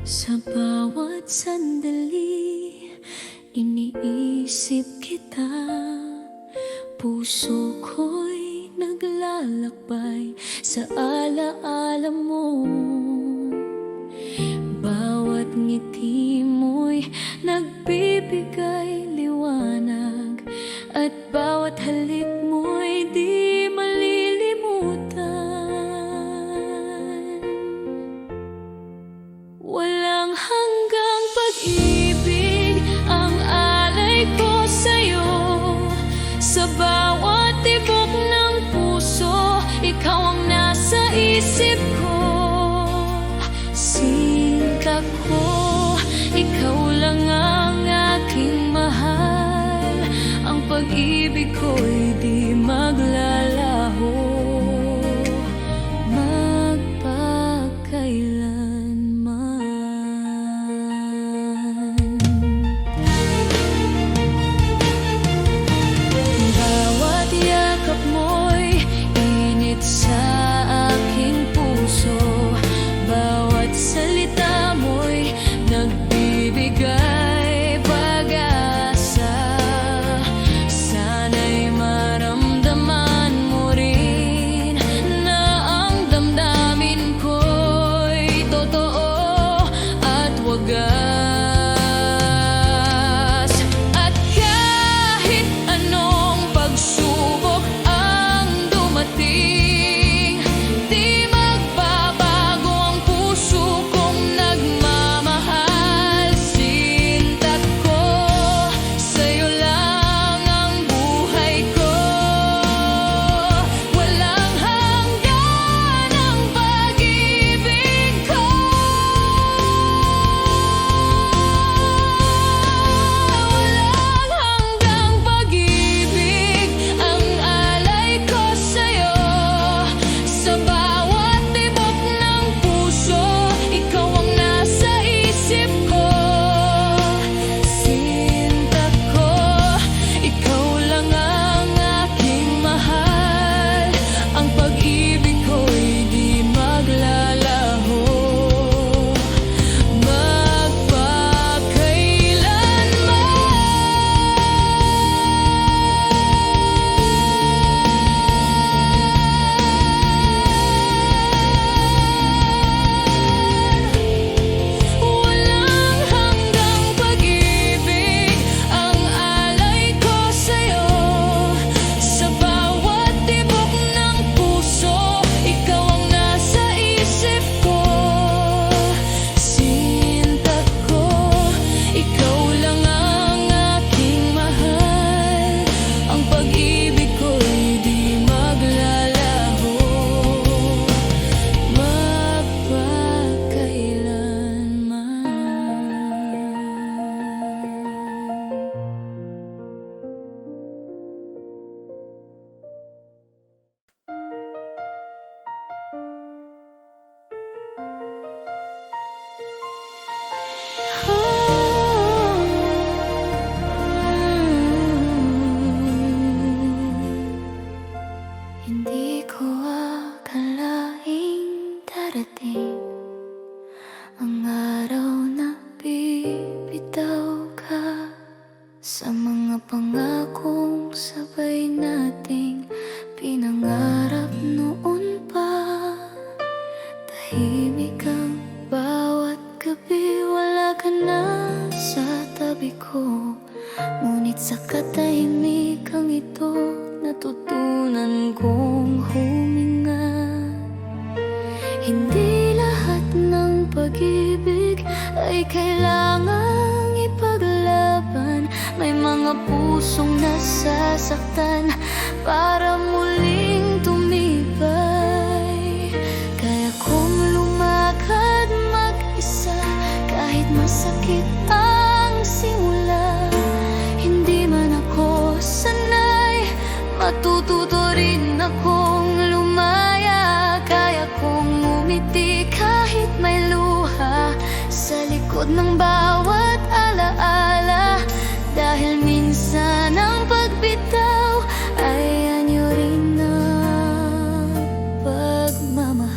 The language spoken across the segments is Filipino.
Sa bawat sandali, iniisip kita. Puso ko'y naglalakbay sa alaala mo. Bawat ngiti mo'y nagbibigay liwanag, at bawat halik mo'y di malilimutan. Walang hanggang pag-ibig ang alay ko sa'yo. Sa bawat tibok ng puso, ikaw ang nasa isip ko. Sinta ko, ikaw lang ang aking mahal. Ang pag-ibig ko'y di maglalaho magpakailanman. Bawat yakap mo'y init sa aking puso. Bawat salita mo'y nagbibigay pag-asa. Sana'y maramdaman mo rin na ang damdamin ko'y totoo at wagas. At kahit anong pagsubok ang dumating, di magbabago ang puso kong nagmamahal. Sinta ko, sa'yo lang ang buhay ko. Walang hanggan ang pag-ibig ko. Walang hanggang pag-ibig ang alay ko sa'yo. Sa bawat tibok ng puso, ikaw ang nasa isip ko. Sinta ko, ikaw lang ang aking mahal. Ang pag-ibig ko'y di maglalaho magpakailanman. Walang hanggang pag-ibig ang alay ko sa'yo. Sa bawat tibok ng puso, ikaw ang nasa isip ko. Sinta ko, ikaw lang ang aking mahal. Ang pag-ibig ko'y di maglalaho magpakailanman. Hindi ko akalaing darating ang araw na bibitaw ka sa mga pangakong sabay nating pinangarap noon pa. Tahimik ang bawat gabi, wala ka na sa tabi ko. Ngunit sa katahimikang ito, natutunan kong huminga. Hindi lahat ng pag-ibig ay kailangang ipaglaban. May mga pusong nasasaktan para muling tumibay. Kaya kong lumakad mag-isa kahit masakit ang simula. Hindi man ako sanay, matututo rin akong lumaya. Kaya kong umiti kahit may luha sa likod ng bawat alaala. Dahil minsan ang pagbitaw ay anyo rin ng pagmamahal.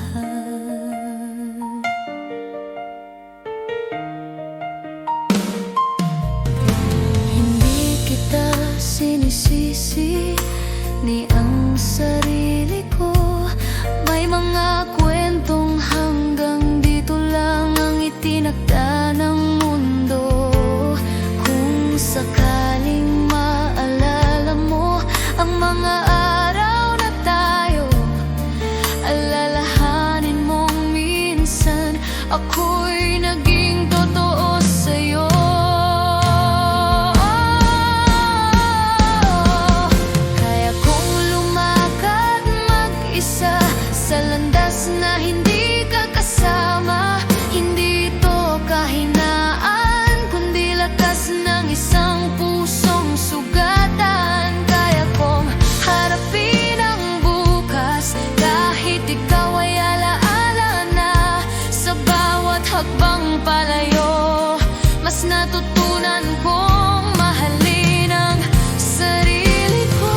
pang palayo, mas natutunan kong mahalin ang sarili ko.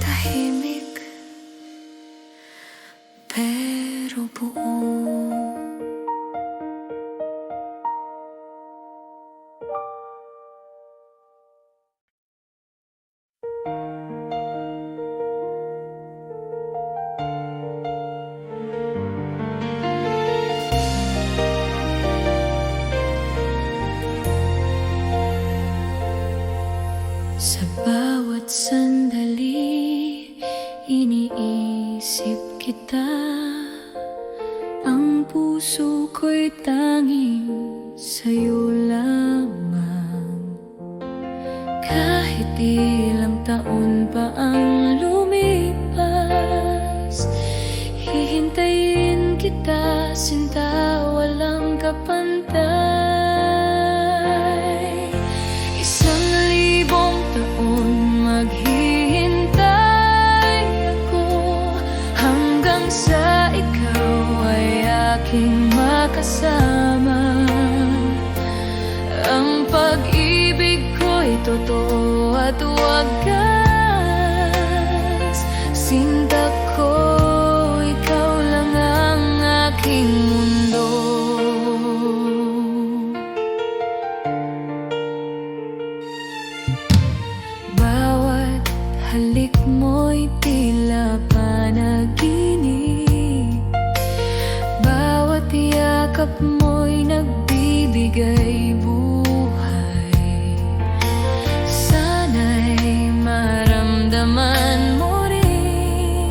Tahimik pero buo. Sa bawat sandali, iniisip kita. Ang puso ko'y tanging sa'yo lamang. Kahit ilang taon pa ang lumipas, hihintayin kita, sinta, walang kapantay. 1,000 taon maghihintay ako, hanggang sa ikaw ay aking makasama. Ang pag-ibig ko'y totoo at wagas. Sinta ko, ikaw lang ang aking mundo. Bawat halik mo'y tila panaginip, bawat yakap mo'y nagbibigay buhay. Sana'y maramdaman mo rin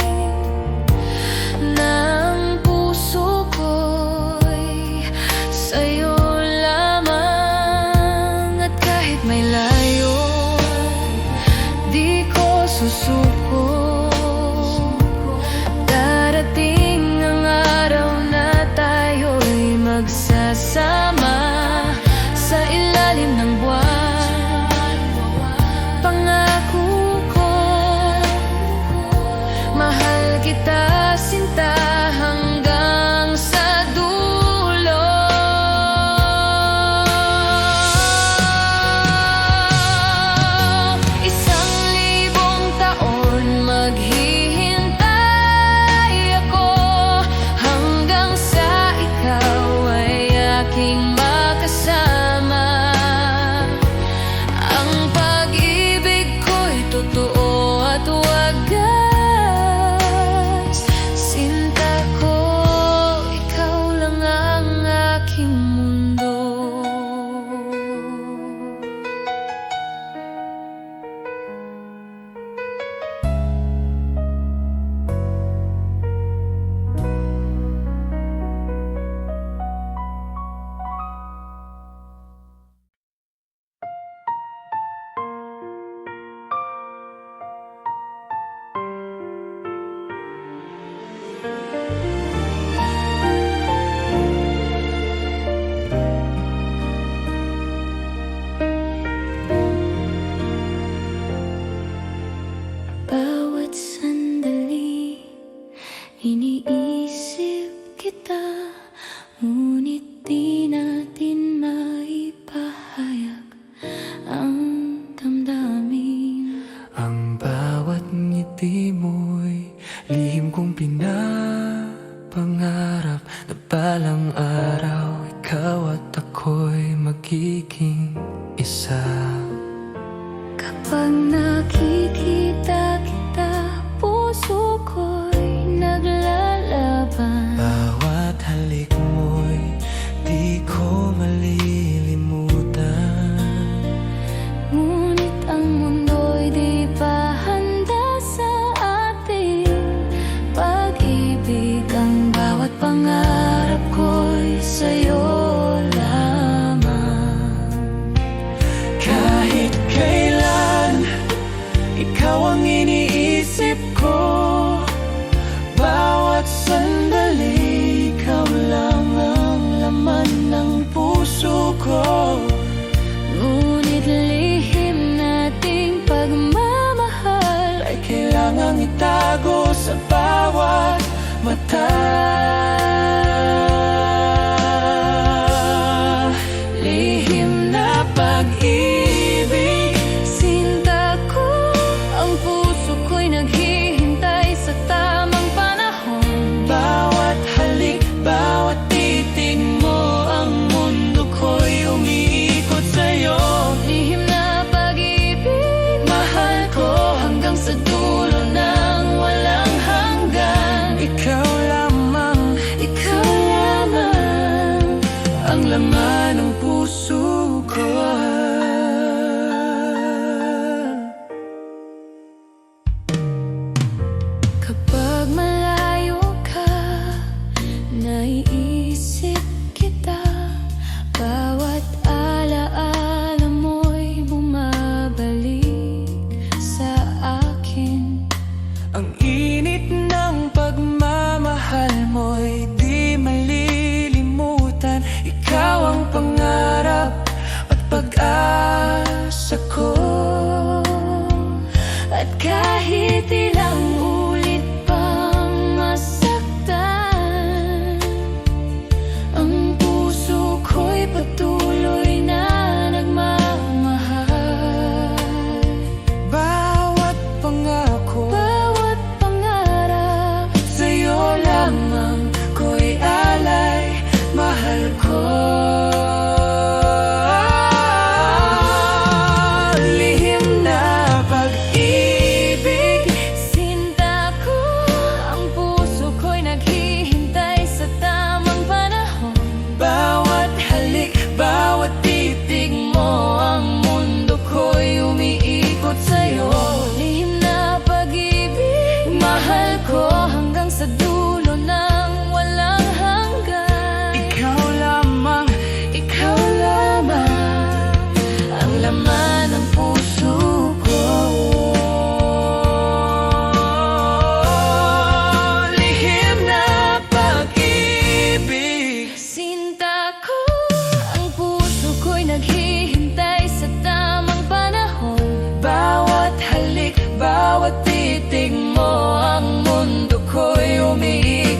na ang puso ko'y sa'yo lamang. At kahit may layo, di ko susuko. Darating ang araw na tayo'y magsasama sa ilalim ng buwan. Pangako ko, mahal kita, sinta, hanggang sa dulo. 1,000 taon maghihintay ako, hanggang sa ikaw ay aking makasama. Ang pag-ibig ko'y totoo at wagas. Sinta ko, ikaw lang ang aking mundo. Bawat sandali, iniisip kita, ngunit di natin maipahayag ang damdamin. Ang bawat ngiti mo'y lihim kong pinapangarap, na balang araw ikaw at ako'y magiging isa. Kapag nakikita kita, puso ko'y naglalaban. Bawat halik mo'y di ko malilimutan. Ngunit ang mundo'y di pa handa sa ating pag-ibig. Ang bawat pangarap ko'y sa'yo lamang. Kahit kailan, ikaw ang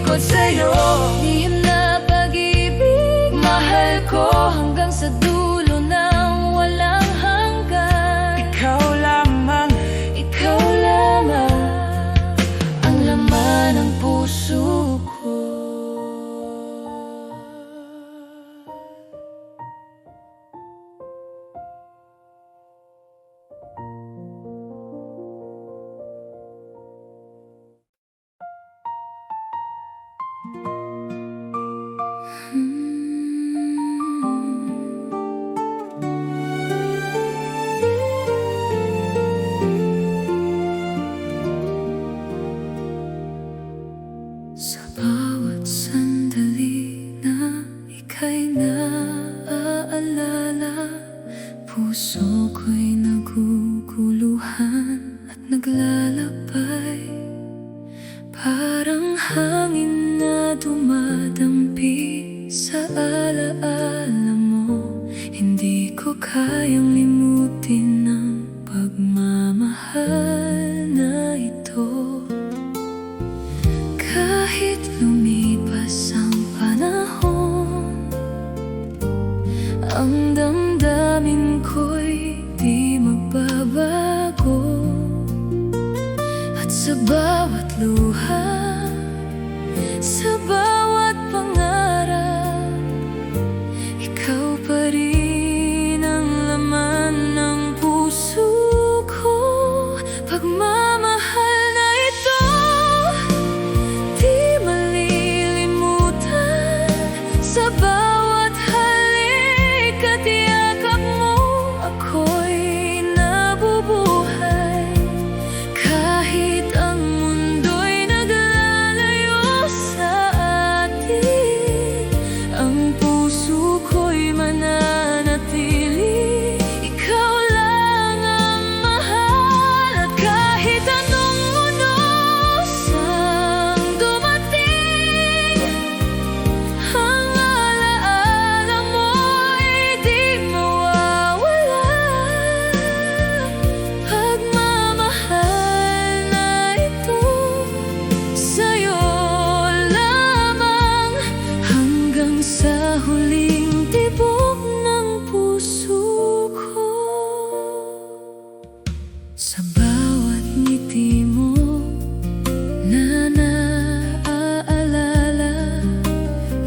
bukod sa'yo. Lihim na pag-ibig, mahal ko hanggang sa dulo ng walang hanggan. Ikaw lamang ang laman ng puso ko. Sa bawat sandali na ika'y naaalala, puso ko'y naguguluhan at naglalakbay. Parang hangin na dumadampi sa alaala mo. Hindi ko kayang limutin ang pagmamahal na ito. Kahit lumipas ang panahon, ang damdamin ko'y di magbabago. At sa bawat luha, sa bawat pangarap, ikaw pa rin ang laman ng puso ko. Pagmamahal na ito di malilimutan. Sa bawat halik at yakap mo, ako'y nabubuhay. Kahit ang mundo'y naglalayo sa atin, ang puso ko'y mananatili. Ikaw lang ang mahal. At kahit anong unos ang dumating, ang alaala mo'y di mawawala. Pagmamahal na ito sa'yo lamang, hanggang sa huling tibok ng puso ko. Sa bawat ngiti mo na naaalala,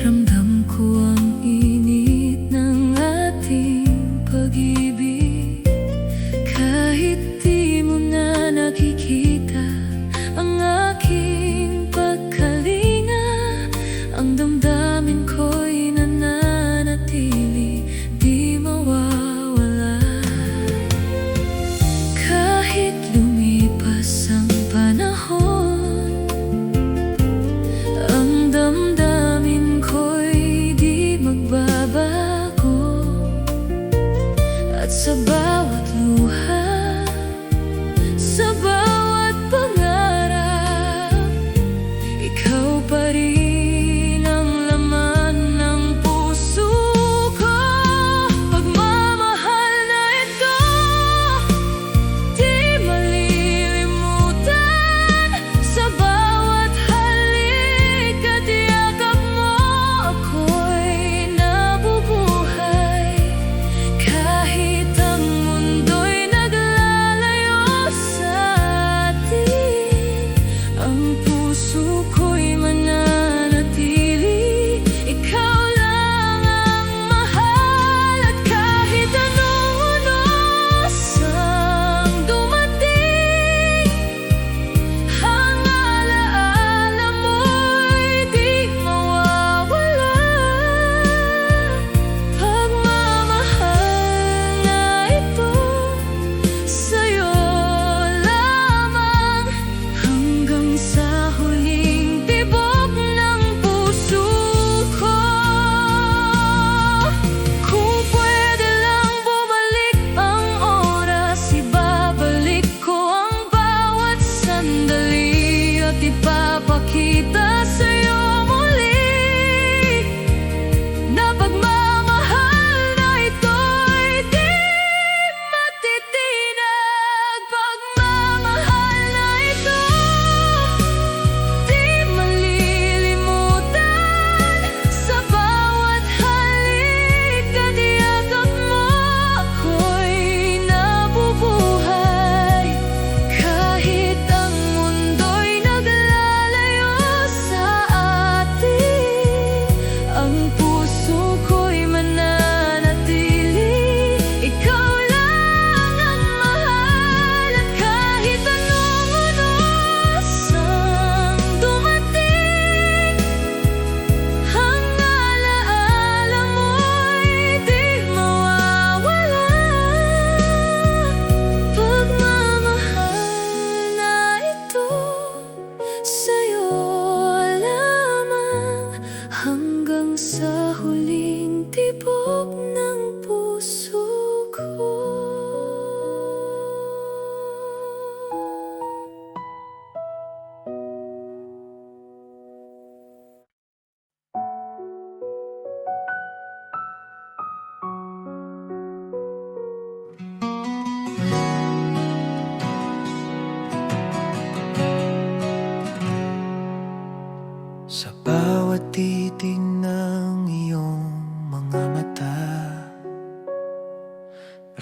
ramdam ko ang init ng ating pag-ibig. Kahit di mo na nakikita ang aking pagkalinga, ang damdamin ko'y nananatili, di mawawala. Kahit lumipas ang panahon, ang damdamin ko'y di magbabago. At sa bawat luha, sa bawat pangarap, ikaw pa rin ang laman ng puso ko. Pagmamahal na ito di malilimutan. Sa bawat halik at yakap mo, ako'y nabubuhay. Kahit ang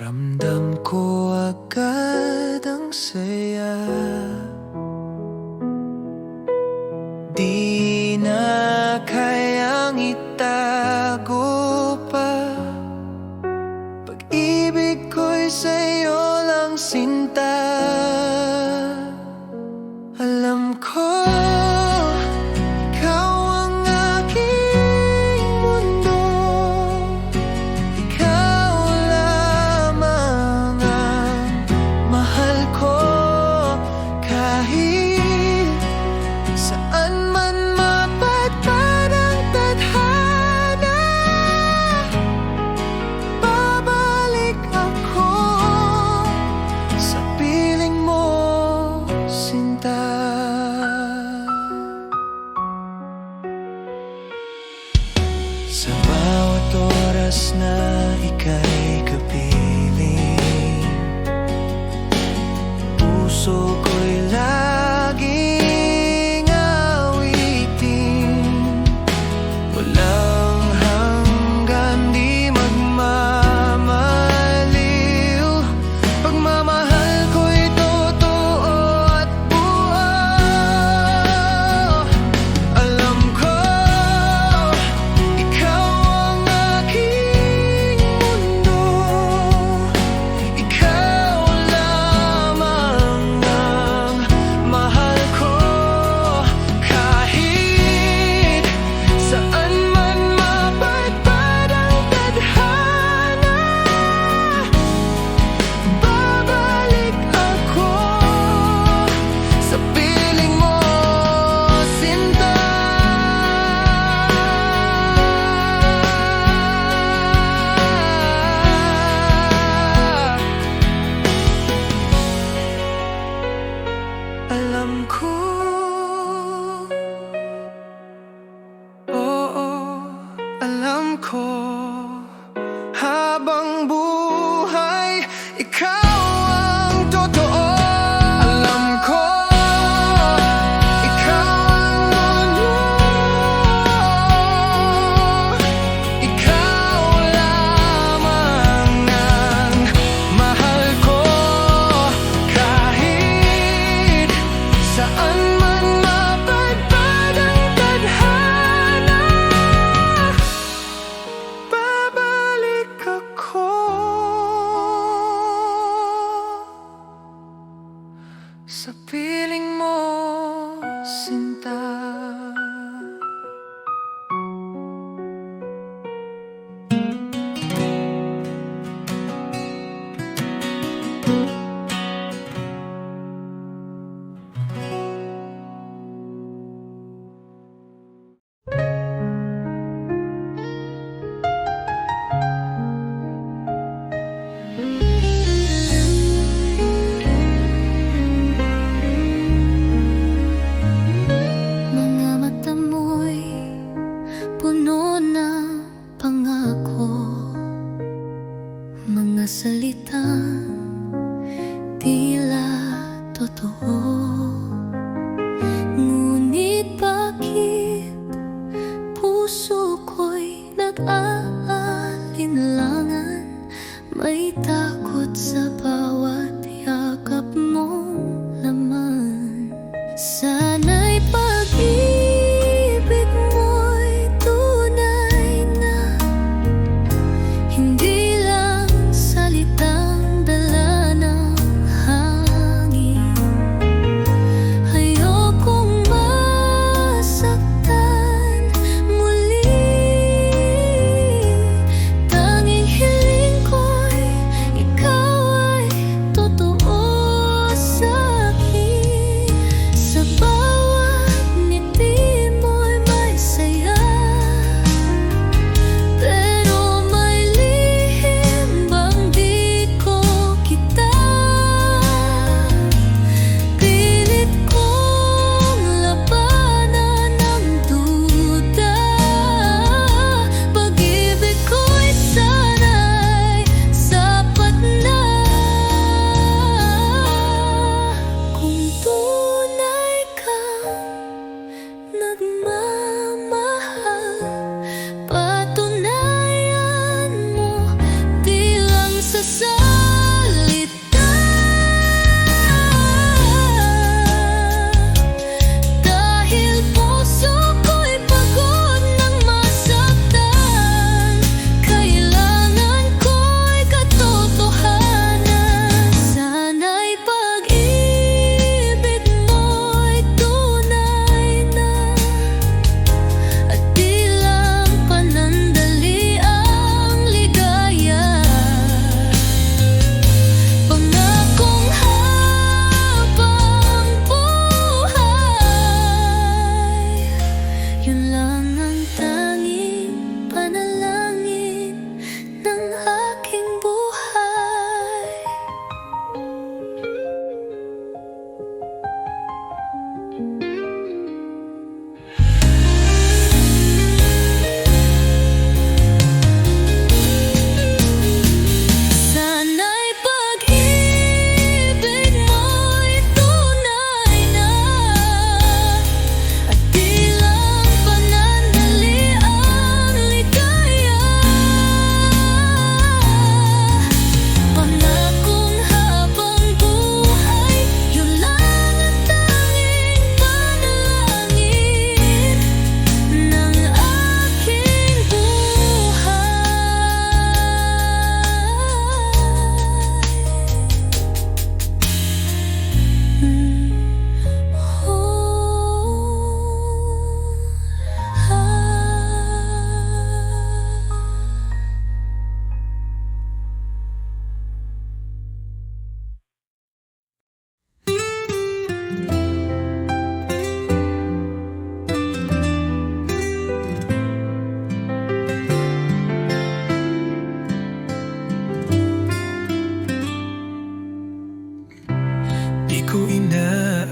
Ramdam ko agad ang saya. Di na kayang itago pa. Pag-ibig ko'y sa'yo lang sinta. Alam ko ikaw ang aking mundo. Ikaw lamang ang mahal ko. Kahit saan man mapadpad ang tadhana, babalik ako sa piling mo, sinta. Sa bawat oras na ika'y kapiling, puso ko'y laging awitin. Walang hanggan, di magmamaliw. Pagmamahal ko'y totoo at buo. Alam ko ikaw ang aking mundo. Ikaw lamang ang mahal ko. Kahit saan man mapadpad ang tadhana, babalik ako sa piling mo, sinta. Alam ko, oo, alam ko, habang buhay, ikaw ang totoo. Alam ko, ikaw ang mundo. Ikaw lamang ang mahal ko. Kahit saan man mapadpad ang tadhana, babalik ako sa piling mo, sinta. Mga mata mo'y puno ng pangako, mga salitang tila totoo. Ngunit bakit puso ko'y nag-aalinlangan? May takot sa bawat yakap mong laman. Sana'y pag-ibig mo'y tunay na, hindi lang salitang dala ng hangin. Ayokong masaktan muli. Tanging hiling ko'y ikaw ay totoo sa'kin. Sa bawat ngiti mo'y may saya, pero may lihim bang di ko kita. Pilit kong labanan ang duda. Pag-ibig ko'y sana'y sapat na. Kung tunay kang nagmamahal, patunayan mo di lang sa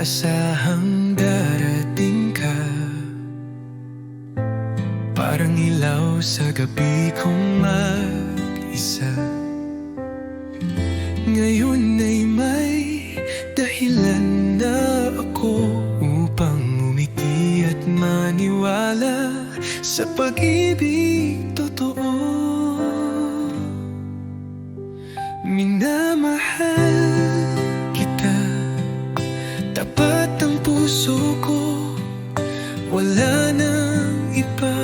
inaasahang darating ka, parang ilaw sa gabi kong mag-isa. Ngayon ay may dahilan na ako upang umiti at maniwala sa pag-ibig totoo. Minamahal kita, tapat ang puso ko, wala nang iba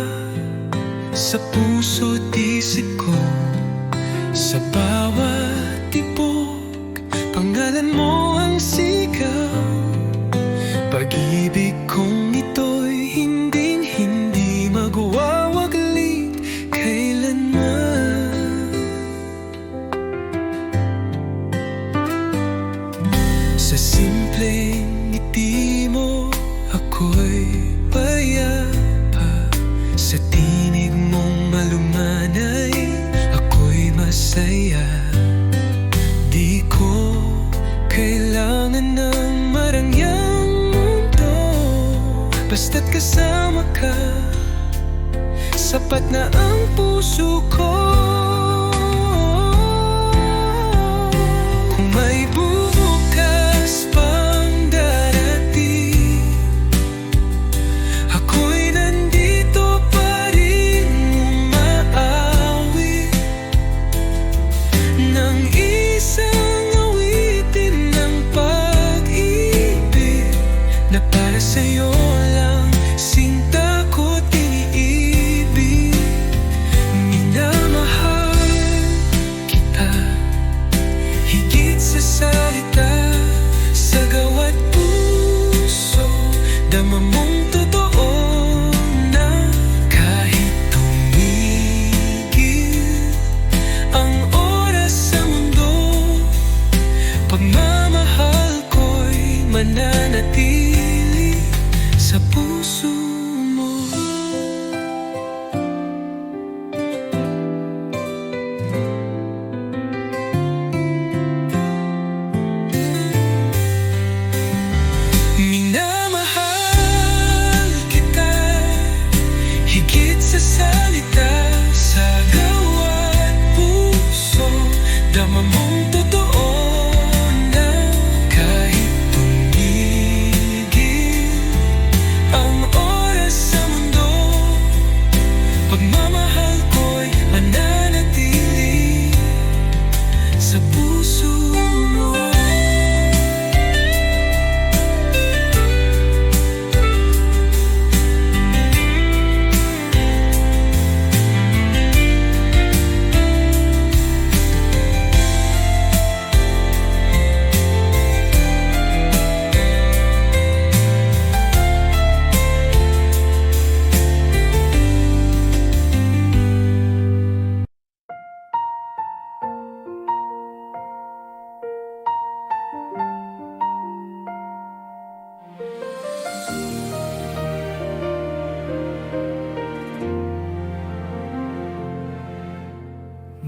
sa puso't isip ko. Sa bawat tibok, pangalan mo ang sigaw. Pag-ibig kong ito'y hindi magwawaglit kailanman. Sa simpleng ngiti mo, ako'y payapa. Sa tinig mong malumanay, ako'y masaya. Di ko kailangan ng marangyang mundo, basta't kasama ka, sapat na ang puso ko. Kung may bukas pang darating, ako'y nandito pa rin umaawi ng isang awitin ng pag-ibig na para sa'yo lang, sinta ko't iniibig. Minamahal kita, higit sa salita, sa gawat puso, dama mong totoo na kahit tumigil ang oras sa mundo, pagmamahal ko'y mananatili sa puso mo. Minamahal kita, higit sa salita, sa gawat puso, dama mong totoo na kahit tumigil ang oras sa mundo, pagmamahal ko'y mananatili sa puso mo.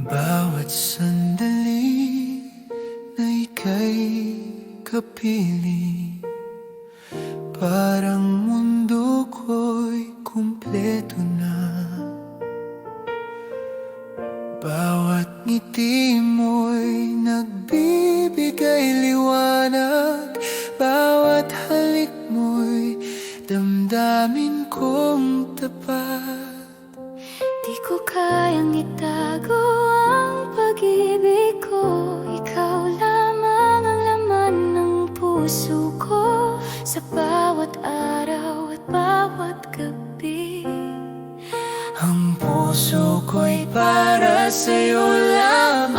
Bawat sandali na ika'y kapiling, parang mundo ko'y kumpleto na. Bawat ngiti mo'y nagbibigay liwanag, bawat halik mo'y damdamin kong tapat. Di ko kayang itago ang pag-ibig ko, ikaw lamang ang laman ng puso ko. Sa bawat araw at bawat gabi, Ang puso ko'y para sa'yo lamang.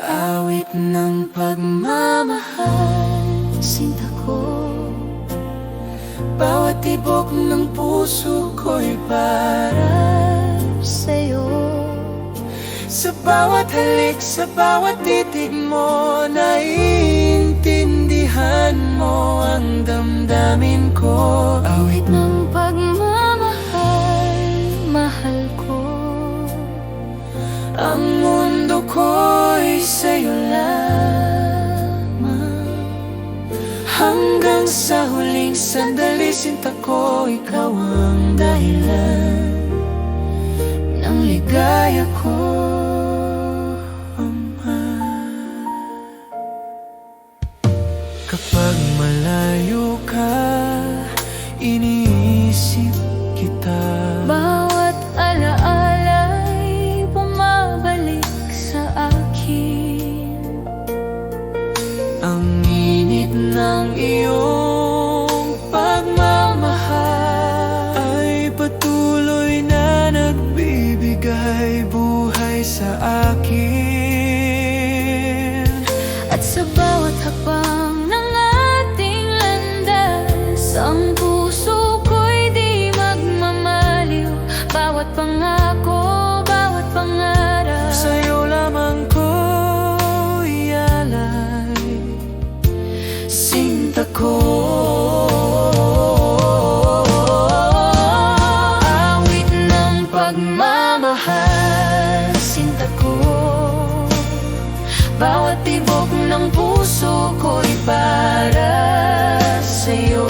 awit ng pagmamahal, sinta ko. Bawat tibok ng puso ko'y para Sa'yo, sa bawat halik, sa bawat titig mo, naiintindihan mo ang damdamin ko. awit ng pagmamahal, mahal ko. Ang mundo ko'y sa'yo lang. Hanggang sa huling sandali, sinta ko, ikaw ang dahilan ng ligaya ko, Ama. Kapag malayo ka, iniisip kita. Bawat alaala'y bumabalik sa akin. Ang init ng iyong pagmamahal ay patuloy na nagbibigay buhay sa akin. At sa bawat hakbang ng ating landas, ang puso ko'y di magmamaliw. Bawat pangako, bawat pangarap, Sa'yo lamang ko ialay, sinta ko. awit ng pagmamahal, sinta ko. Bawat tibok ng puso ko'y para sa'yo.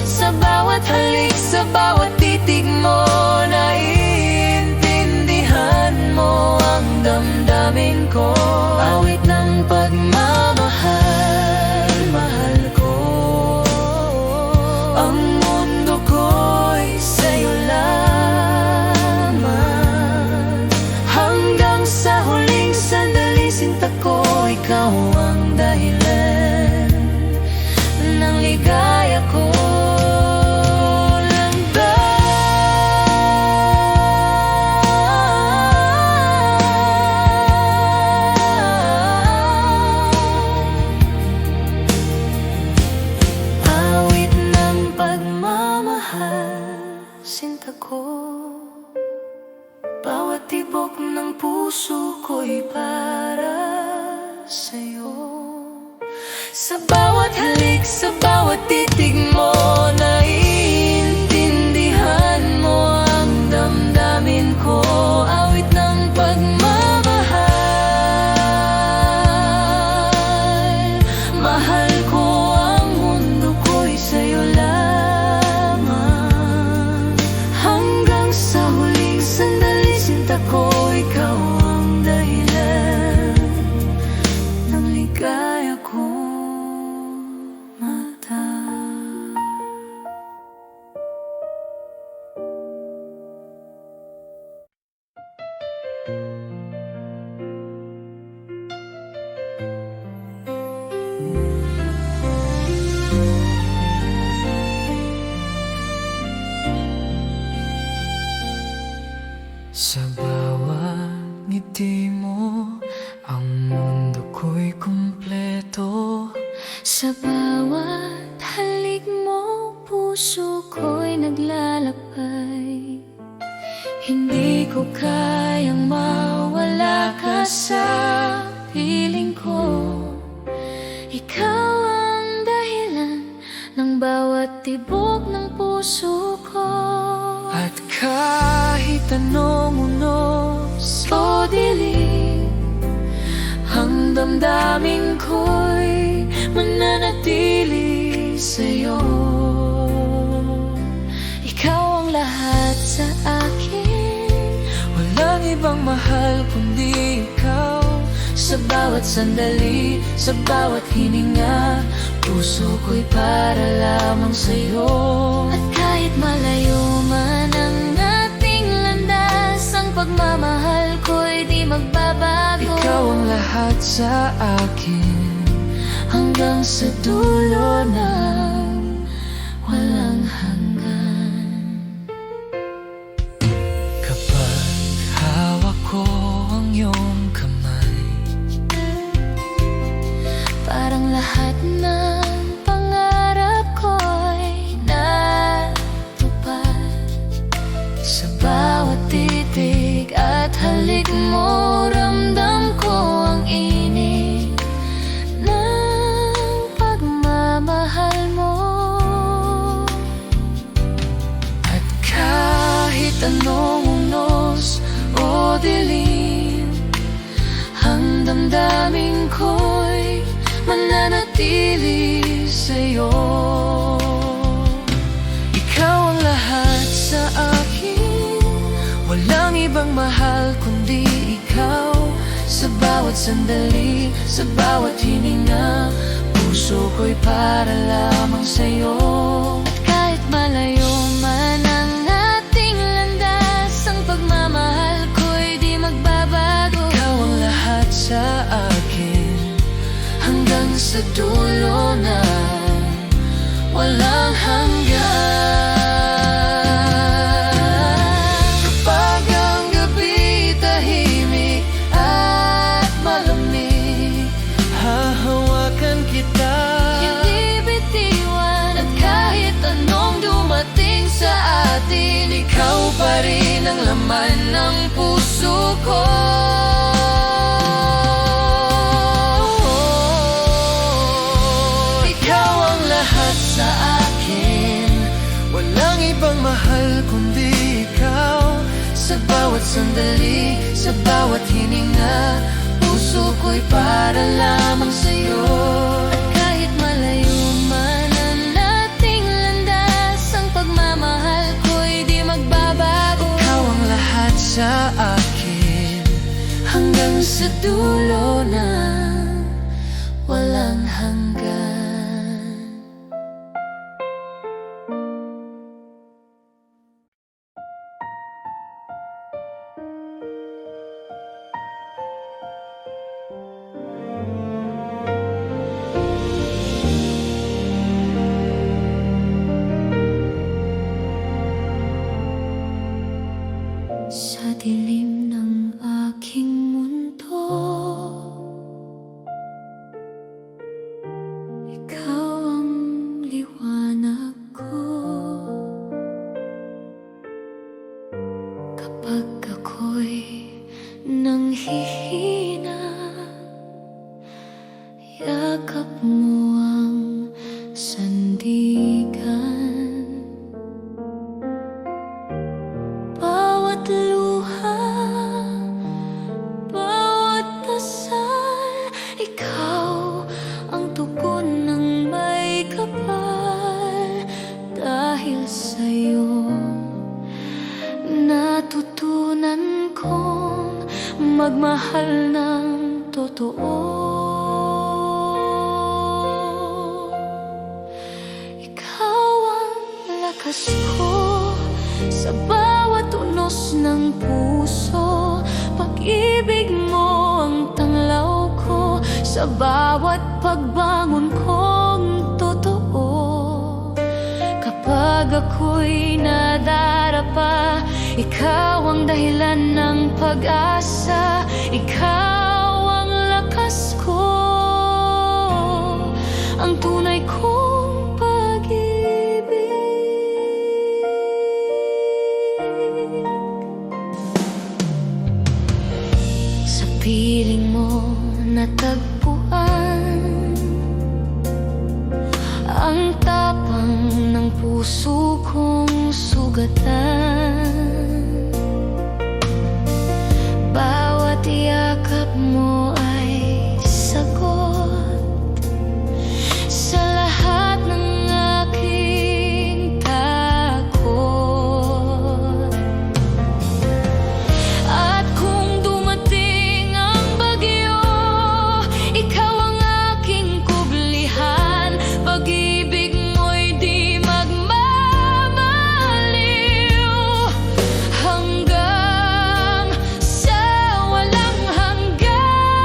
Sa bawat halik, sa bawat titig mo, naiintindihan mo ang damdamin ko. Awit ng pagmamahal, mahal ko. Ang mundo ko'y sa'yo lamang. Hanggang sa huling sandali, sinta ko, ikaw ang dahilan ng ligaya ko. Awit ng pagmamahal, sinta ko. Bawat tibok ng puso ko'y para sa'yo. Sa bawat halik, sa bawat titig mo, naiintindihan mo ang damdamin ko. Awit ng pagmamahal, mahal ko. Ang mundo ko'y sa'yo lamang. Hanggang sa huling sandali, sinta ko, ikaw ang dahilan ng ligaya ko, mata. Sa bawat ngiti mo, ang mundo ko'y kumpleto. Sa bawat halik mo, puso ko'y naglalakbay. Hindi ko kayang mawala ka sa piling ko. Ikaw ang dahilan ng bawat tibok ng puso ko. At kahit anong unos O dilim, ang damdamin ko'y mananatili sa'yo. Ikaw ang lahat sa akin, walang ibang mahal kundi ikaw. sa bawat sandali, sa bawat hininga, puso ko'y para lamang sa'yo. At kahit malayo man ang ating landas, ang pagmamahal ko'y di magbabago. Ikaw ang lahat sa akin, hanggang sa dulo ng walang hanggan. kapag hawak ko ang iyong kamay. Parang lahat ng pangarap ko'y natupad. Sa bawat titig at halik mo, ramdam ko ang init ng pagmamahal mo. At kahit anong unos o dilim, ang damdamin ko'y mananatili sa'yo. Ikaw ang lahat sa akin, walang ibang mahal kundi ikaw. Sa bawat sandali, sa bawat hininga, puso ko'y para lamang sa'yo. At kahit malayo man ang ating landas, ang pagmamahal ko'y di magbabago. Ikaw ang lahat sa akin, hanggang sa dulo na walang hanggan. Kapag ang gabi tahimik at malamig, hahawakan kita, hindi bitiwan. At kahit anong dumating sa atin, ikaw pa rin ang laman ng puso ko. Ikaw ang lahat sa akin, walang ibang mahal kundi ikaw. Sa bawat sandali, sa bawat hininga, puso ko'y para lamang sa'yo. At kahit malayo man ang ating landas, ang pagmamahal ko'y di magbabago. Ikaw ang lahat sa akin, hanggang sa dulo na walang hanggan. Sa dilim ng aking mundo, ikaw ang liwanag ko. Kapag ako'y nanghihina, yakap mo ang sandigan. Bawat luha, bawat dasal, ikaw ang tugon ng may kapal. Dahil sa'yo, natutunan kong magmahal ng totoo. Ikaw ang lakas ko sa bawat unos ng puso. Pag-ibig mo ang tanglaw ko sa bawat pagbangon kong totoo. Kapag ako'y nadarapa, ikaw ang dahilan ng pag-asa. Ikaw ang lakas ko, ang tunay kong pag-ibig. Sa piling mo natagpuan ang tapang ng puso kong sugatan. Bawat yakap mo ay sagot sa lahat ng aking takot. At kung dumating ang bagyo, ikaw ang aking kublihan. Pag-ibig mo'y di magmamaliw hanggang sa walang hanggan.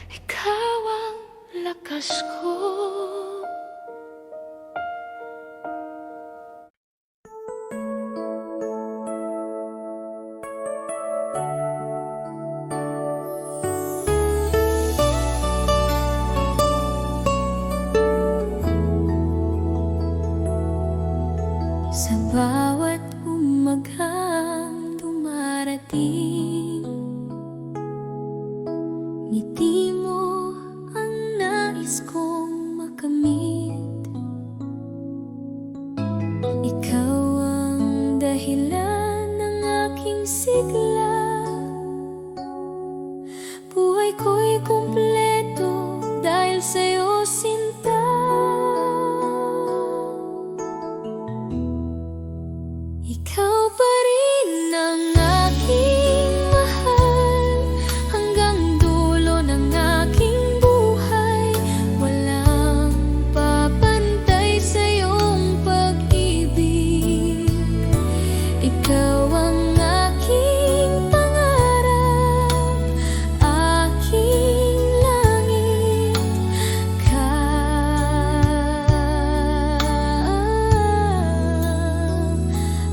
ikaw ang lakas ko. Sa bawat umaghang dumarating, ngiti mo ang nais kong makamit. Ikaw ang dahilan ng aking sigla, buhay ko'y kumpleto dahil sa'yo, sinta. Ikaw pa rin ang aking mahal, hanggang dulo ng aking buhay. Walang papantay sa iyong pag-ibig. Ikaw ang aking pangarap, aking langit,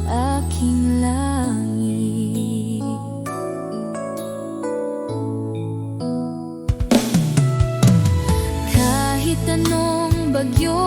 aking langit. Kahit anong bagyo